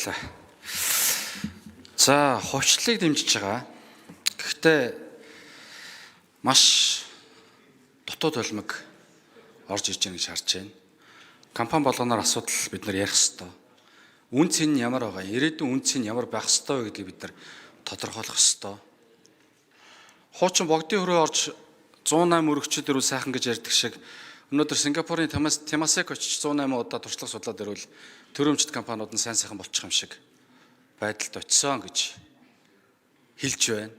баярлалаа. За, хувьчлалыг дэмжиж байгаа. Гэхдээ маш дутуу толмог орж ирж байгаа гэж харж байна. Компани болгоноор асуудал бид нар ярих ёстой. Үн цэн нь ямар байгаа, ирээдүйн үн цэн ямар байх ёстой вэ гэдгийг бид нар тодорхойлох ёстой. Хуучин богдын хөрөө орж 108 өргөчд ирвэл сайхан гэж ярьдаг шиг өнөөдөр Сингапурын Temasek очиж 108 удаа туршлага судлаад ирвэл төрөмчд компаниуд нь сайн сайхан болчих юм шиг байдалд очисон гэж хэлж байна.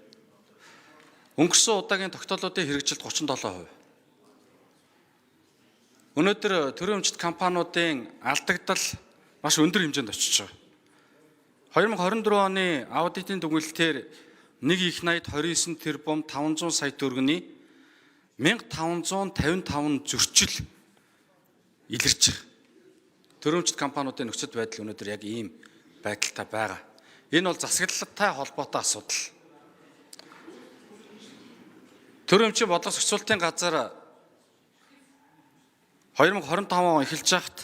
Өнгөрсөн удаагийн тогтоолуудын хэрэгжилт 37%. Өнөөдөр төрөмчд компаниудын алдагдал маш өндөр хэмжээнд очиж байгаа. 2024 оны аудитын дүгнэлтээр 1,80,29 тэрбум 500 сая төгрөгийн 1555 зөрчил илэрч байгаа. Төрөмчд компаниудын нөхцөл байдал өнөөдөр яг ийм байдалтай байгаа. Энэ бол засаглалтай холбоотой асуудал. Төрөмчийн бодлого зохицуулалтын газар 2025 он эхэлж байхад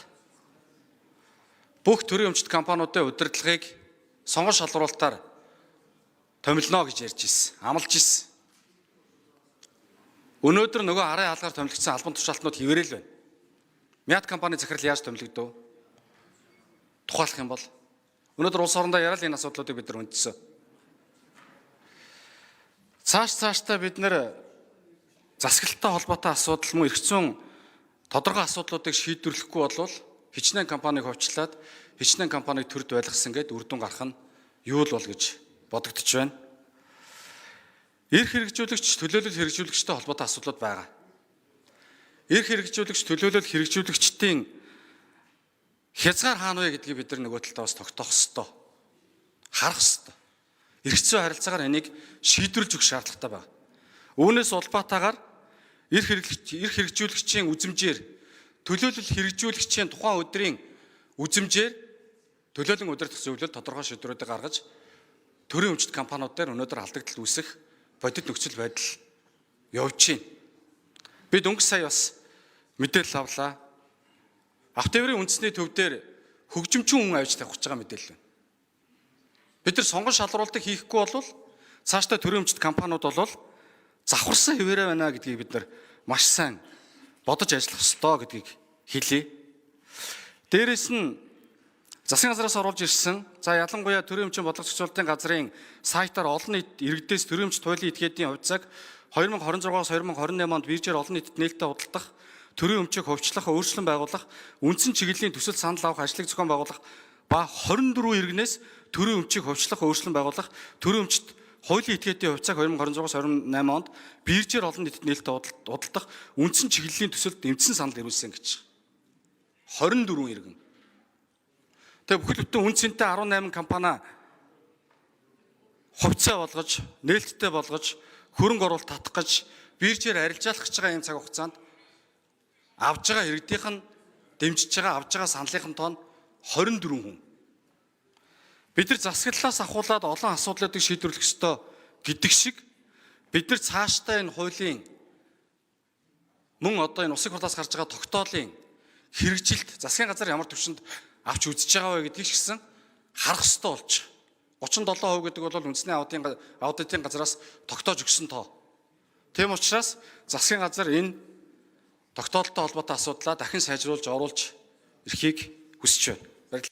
бүх төрөмчд компаниудын удирдлагыг сонгон шалруулалтаар томилно гэж ярьж ирсэн, амлаж ирсэн. Өнөөдөр нөгөө арын хаалгаар томилогдсон албан тушаалтнууд хэвээрэл байна. Мят компани захирал яаж томилогдов? Тухайлах юм бол өнөөдөр улс орондоо яриад энэ асуудлуудыг бид нар үндсэн. Цаашдаа бид нар засаглалтай холбоотой асуудал мөн эрх зүйн тодорхой асуудлуудыг шийдвэрлэхгүй болвол хичнээн компаниг хувьчлаад хичнээн компаниг төрд байлгасан гэдээ үр дүн гарах нь юу л бол гэж бодогдож байна. Эрх хэрэгжүүлэгч, төлөөлөл хэрэгжүүлэгчтэй холбоотой асуудлууд байгаа. Эрх хэрэгжүүлэгч, төлөөлөл хэрэгжүүлэгчдийн хязгаар хаана вэ гэдгийг бид нар нөгөө талдаа бас тогтоох ёстой. Харах ёстой. Эрх зүйн харилцаагаар энийг шийдвэрлэж өгөх шаардлагатай байна. Үүнээс улбаатаагаар эрх хэрэгжүүлэгчийн үзмжээр, төлөөлөл хэрэгжүүлэгчийн тухайн өдрийн үзмжээр төлөөлөн удирдах зөвлөл тодорхой шийдвэрүүдийг гаргаж төрийн өмчт компаниуд дээр өнөөдөр алдагдал үүсэх бодит нөхцөл байдал явж байна. Бид өнгөрсөн сая бас мэдээлэл авлаа. Автоврын үндэсний төв дээр хөгжимчин хүн авч тавьж байгаа мэдээлэл байна. Бид нар сонгон шалралтыг хийхгүй бол цаашдаа төрийн өмчт компаниуд бол завхарсан хэвээрээ байна гэдгийг бид нар маш сайн бодож ажиллах ёстой гэдгийг хэлье. Дээрээс нь засгийн газраас оруулж ирсэн. За ялангуяа төрийн өмчийн бодлого зохицуулалтын газрын сайтаар олон нийт иргэдээс төрийн өмчт хуулийн этгээдийн хувьцааг 2026-аас 2028 онд биржээр олон нийтэд нээлттэй худалдах, төрийн өмчийг хувьчлах, өөрчлөн байгуулах, үндсэн чиглэлийн төсөл санал авах ажлыг зохион байгуулах ба 24 иргэнээс төрийн өмчийг хувьчлах, өөрчлөн байгуулах, төрийн өмчт хуулийн этгээдийн хувьцааг 2026-аас 2028 онд биржээр олон нийтэд нээлттэй худалдах, үндсэн чиглэлийн төсөлд дэмжсэн санал ирүүлсэн гэж. 24 иргэн. Тэгээ бүхэл бүтэн үн цэнтэй 18 компани хувьцаа болгож, нээлттэй болгож, хөрөнгө оруулалт татах гэж биржээр арилжаалах гэж байгаа энэ цаг хугацаанд авж байгаа иргэдийнх нь дэмжиж байгаа авж байгаа саналын тоон 24 хүн. Бид нар засаглалаас ахуулаад олон асуудлуудыг шийдвэрлэх ёстой гэдэг шиг бид нар цаашдаа энэ хуулийн мөн одоо энэ усыг хурлаас гарч байгаа тогтоолын хэрэгжилт засгийн газар ямар төвшөнд авч үзэж байгаа вэ гэдгийг шигсэн харах ёстой болж 37% гэдэг бол үндэсний аудитын газраас тогтоож өгсөн тоо. Тийм учраас засгийн газар энэ тогтоолтой холбоотой асуудлаа дахин сайжруулж оруулж ирэхийг хүсэж байна.